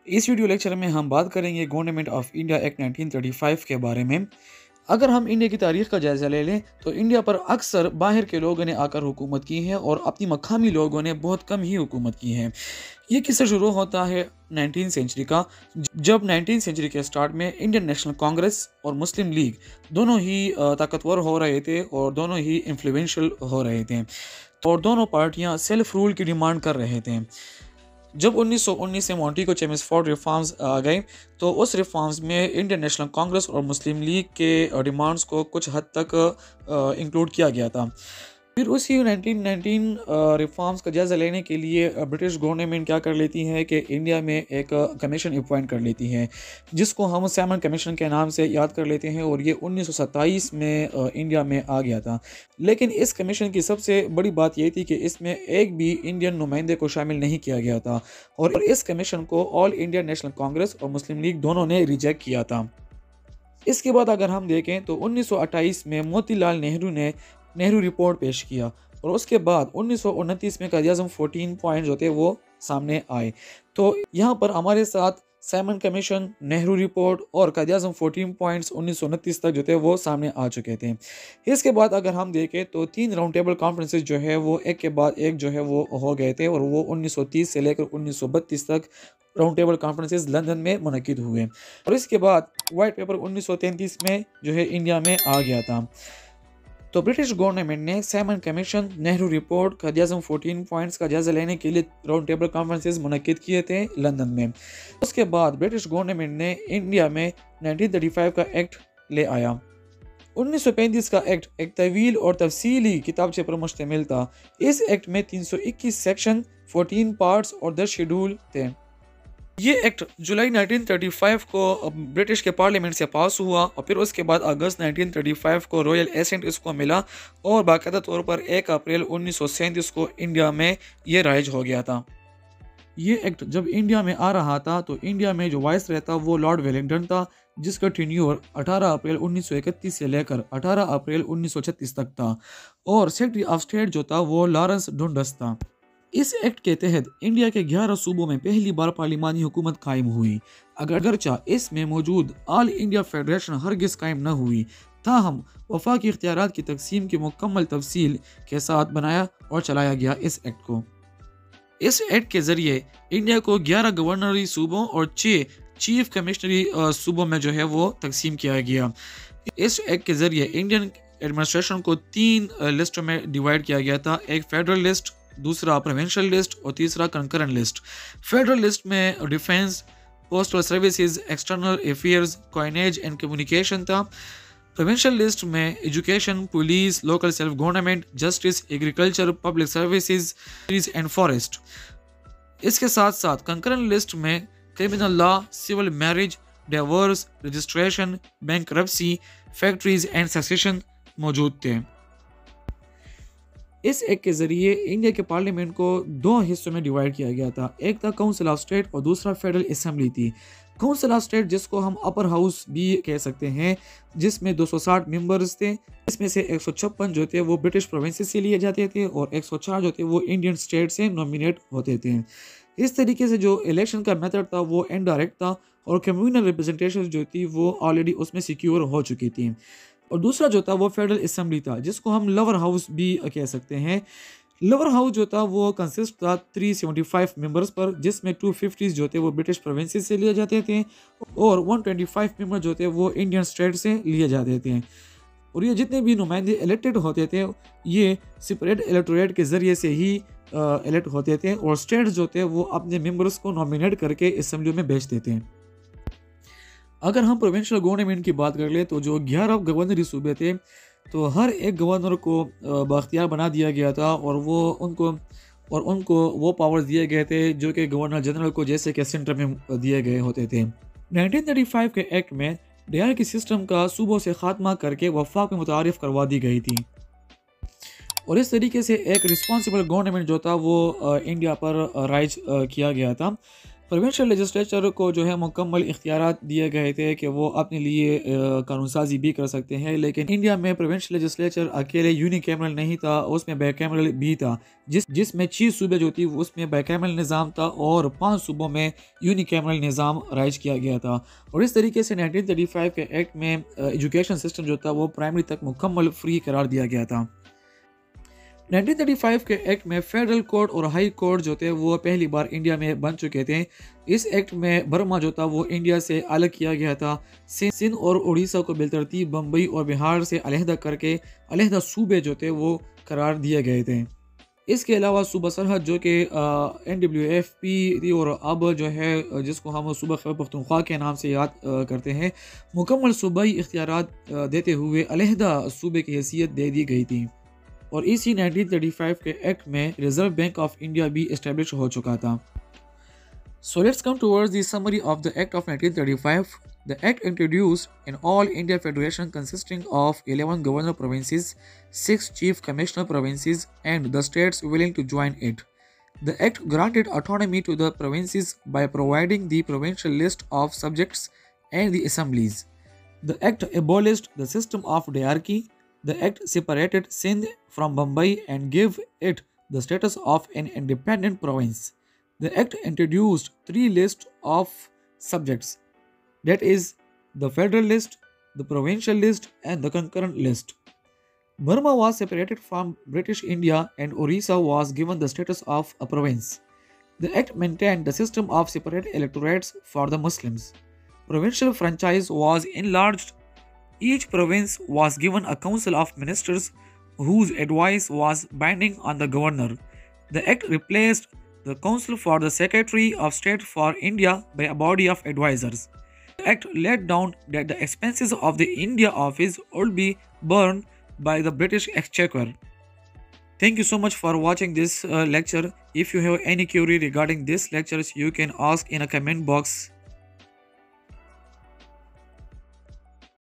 इस video lecture में हम बात करेंगे गवर्नमेंट ऑफ इंडिया एक्ट 1935 के बारे में। अगर हम इंडिया की तारीख का जायज़ा ले लें तो इंडिया पर अक्सर बाहर के लोगों ने आकर हुकूमत की है और अपनी मकामी लोगों ने बहुत कम ही हुकूमत की है। ये किस्सा शुरू होता है 19वीं सेंचुरी का, जब 19वीं सेंचुरी के स्टार्ट में इंडियन नेशनल कांग्रेस और मुस्लिम लीग दोनों ही ताकतवर हो रहे थे और दोनों ही इन्फ्लुएंशियल हो रहे थे और दोनों पार्टियां सेल्फ रूल की डिमांड कर रहे थे। जब 1919 में मॉन्टी को चेम्सफोर्ड रिफॉर्म्स आ गए तो उस रिफॉर्म्स में इंडियन नेशनल कांग्रेस और मुस्लिम लीग के डिमांड्स को कुछ हद तक इंक्लूड किया गया था। फिर उसी 1919 रिफॉर्म्स का जायज़ा लेने के लिए ब्रिटिश गवर्नमेंट क्या कर लेती है कि इंडिया में एक कमीशन अपॉइंट कर लेती है, जिसको हम सैमन कमीशन के नाम से याद कर लेते हैं, और ये 1927 में इंडिया में आ गया था। लेकिन इस कमीशन की सबसे बड़ी बात ये थी कि इसमें एक भी इंडियन नुमाइंदे को शामिल नहीं किया गया था और इस कमीशन को ऑल इंडिया नेशनल कांग्रेस और मुस्लिम लीग दोनों ने रिजेक्ट किया था। इसके बाद अगर हम देखें तो 1928 में मोतीलाल नेहरू ने नेहरू रिपोर्ट पेश किया और उसके बाद 1929 में कायद-ए-आज़म 14 पॉइंट जो थे वो सामने आए। तो यहाँ पर हमारे साथ सैमन कमीशन, नेहरू रिपोर्ट और कायद-ए-आज़म 14 पॉइंट्स 1929 तक जो थे वो सामने आ चुके थे। इसके बाद अगर हम देखें तो 3 राउंड टेबल कॉन्फ्रेंसेस जो है वो एक के बाद एक जो है वो हो गए थे और वो 1930 से लेकर 1932 तक राउंड टेबल कॉन्फ्रेंसेस लंदन में मुनक्किद हुए और इसके बाद वाइट पेपर 1933 में जो है इंडिया में आ गया था। तो ब्रिटिश गवर्नमेंट ने Simon commission, Nehru report, Quaid-e-Azam 14 points का जायजा लेने के लिए राउंड टेबल कॉन्फ्रेंसेस मुनक्किद किए थे लंदन में। उसके बाद ब्रिटिश गवर्नमेंट ने इंडिया में 1935 का एक्ट ले आया। 1935 का एक्ट एक तवील और तफसीली किताबचे पर मुश्तमिल था। इस एक्ट में 321 सेक्शन, 14 पार्ट्स और 10 शेड्यूल थे। ये एक्ट जुलाई 1935 को ब्रिटिश के पार्लियामेंट से पास हुआ और फिर उसके बाद अगस्त 1935 को रॉयल एसेंट इसको मिला और बाकायदा तौर पर 1 अप्रैल 1937 को इंडिया में ये राइज हो गया था। ये एक्ट जब इंडिया में आ रहा था तो इंडिया में जो वाइस रहता वो लॉर्ड वेलिंगटन था, जिसका टेन्योर 18 अप्रैल 1931 से लेकर 18 अप्रैल 1936 तक था और सेक्रेटरी ऑफ स्टेट जो था वो लॉरेंस डुंडस था। इस एक्ट के तहत इंडिया के 11 सूबों में पहली बार पार्लिमानी हुकूमत कायम हुई। अगरचा इसमें मौजूद ऑल इंडिया फेडरेशन हरगिज कायम न हुई, ताहम वफाकी इख्तियारात की तकसीम की मुकम्मल तफसील के साथ बनाया और चलाया गया इस एक्ट को। इस एक्ट के जरिए इंडिया को 11 गवर्नरी सूबों और 6 चीफ कमिश्नरी सूबों में जो है वो तकसीम किया गया। इस एक्ट के जरिए इंडियन एडमिनिस्ट्रेशन को 3 लिस्टों में डिवाइड किया गया था, एक फेडरल लिस्ट, दूसरा प्रोविंशियल लिस्ट और तीसरा कंकरेंट लिस्ट। फेडरल लिस्ट में defence, postal services, external affairs, coinage and communication था। प्रोविंशियल लिस्ट में education, police, local self government, justice, agriculture, public services and forest. इसके साथ साथ कंकरेंट लिस्ट में criminal law, civil marriage, divorce, registration, bankruptcy, factories and succession मौजूद थे। इस act के जरिए इंडिया के पार्लियामेंट को 2 हिस्सों में डिवाइड किया गया था, एक था काउंसिल ऑफ स्टेट और दूसरा फेडरल असेंबली थी। काउंसिल ऑफ स्टेट जिसको हम अपर हाउस भी कह सकते हैं, जिसमें 260 मेंबर्स थे, इसमें से 156 जो थे वो ब्रिटिश प्रोविंसेस से लिए जाते थे और 104 जो थे वो इंडियन स्टेट से नॉमिनेट होते थे। इस तरीके से जो इलेक्शन का मेथड था वो इनडायरेक्ट था और कम्युनल रिप्रेजेंटेशन जो थी वो ऑलरेडी उसमें सिक्योर हो चुकी थी। और दूसरा जो था वो फेडरल असेंबली था, जिसको हम लोअर हाउस भी कह सकते हैं। लोअर हाउस जो था वो कंसिस्ट था 375 मेंबर्स पर, जिसमें 250 जो थे वो ब्रिटिश प्रोविंसेस से लिए जाते थे और 125 मेंबर जो थे वो इंडियन स्टेट से लिए जाते थे। और ये जितने भी नुमाइंदे इलेक्टेड होते थे ये सेपरेट इलेक्टोरेट के ज़रिए से ही इलेक्ट होते थे और स्टेट्स जो थे वो अपने मेंबर्स को नॉमिनेट करके असेंबली में भेजते थे। अगर हम प्रोविंशियल गवर्नमेंट की बात कर ले तो जो 11 गवर्नरी सूबे थे तो हर एक गवर्नर को बाख्तियार बना दिया गया था और उनको वो पावर्स दिए गए थे जो कि गवर्नर जनरल को जैसे कि सेंटर में दिए गए होते थे। 1935 के एक्ट में डायरकी सिस्टम का सूबों से खात्मा करके वफाक में मुतारिफ करवा दी गई थी और इस तरीके से एक रिस्पॉन्सिबल गवर्नमेंट जो था वो इंडिया पर राइज किया गया था। प्रोविंशियल लेजिस्लेचर को जो है मुकम्मल इख्तियारात दिए गए थे कि वो अपने लिए कानून साजी भी कर सकते हैं, लेकिन इंडिया में प्रोविंशियल लेजिस्लेचर अकेले यूनिकैमरल नहीं था, उसमें बैकैमरल भी था, जिसमें 6 सूबे जो थी उसमें बैकैमरल निज़ाम था और 5 सूबों में यूनिकैमरल निज़ाम राइज किया गया था। और इस तरीके से 1935 के एक्ट में एजुकेशन सिस्टम जो था वो प्राइमरी तक मुकम्मल फ्री करार दिया गया था। 1935 के एक्ट में फेडरल कोर्ट और हाई कोर्ट जो थे वो पहली बार इंडिया में बन चुके थे। इस एक्ट में बर्मा जो था वो इंडिया से अलग किया गया था। सिंध और उड़ीसा को बिलतरतीब बम्बई और बिहार से अलहदा करके अलहदा सूबे जो थे वो करार दिए गए थे। इसके अलावा सूबा सरहद जो कि NWFP थी और अब जो है जिसको हम सूबा खैबर पख्तूनख्वा के नाम से याद करते हैं, मुकम्मल सूबाई इख्तियारात देते हुए अलहदा सूबे की हैसियत दे दी गई थी। और इसी 1935 के एक्ट में रिजर्व बैंक ऑफ इंडिया भी इस्टेब्लिश हो चुका था। So let's come towards the summary of the Act of 1935. The Act introduced an all India federation consisting of 11 governor provinces, 6 chief commissioner provinces and the states willing to join it. The Act granted autonomy to the provinces by providing the provincial list of subjects and the assemblies. The Act abolished the system of diarchy. The Act separated Sindh from Bombay and gave it the status of an independent province. The Act introduced 3 lists of subjects, that is, the federal list, the provincial list, and the concurrent list. Burma was separated from British India and Orissa was given the status of a province. The Act maintained the system of separate electorates for the Muslims. Provincial franchise was enlarged. Each province was given a council of ministers whose advice was binding on the governor. The Act replaced the Council for the Secretary of State for India by a body of advisors. The Act laid down that the expenses of the India office would be borne by the British Exchequer. Thank you so much for watching this lecture. If you have any query regarding this lectures, you can ask in a comment box.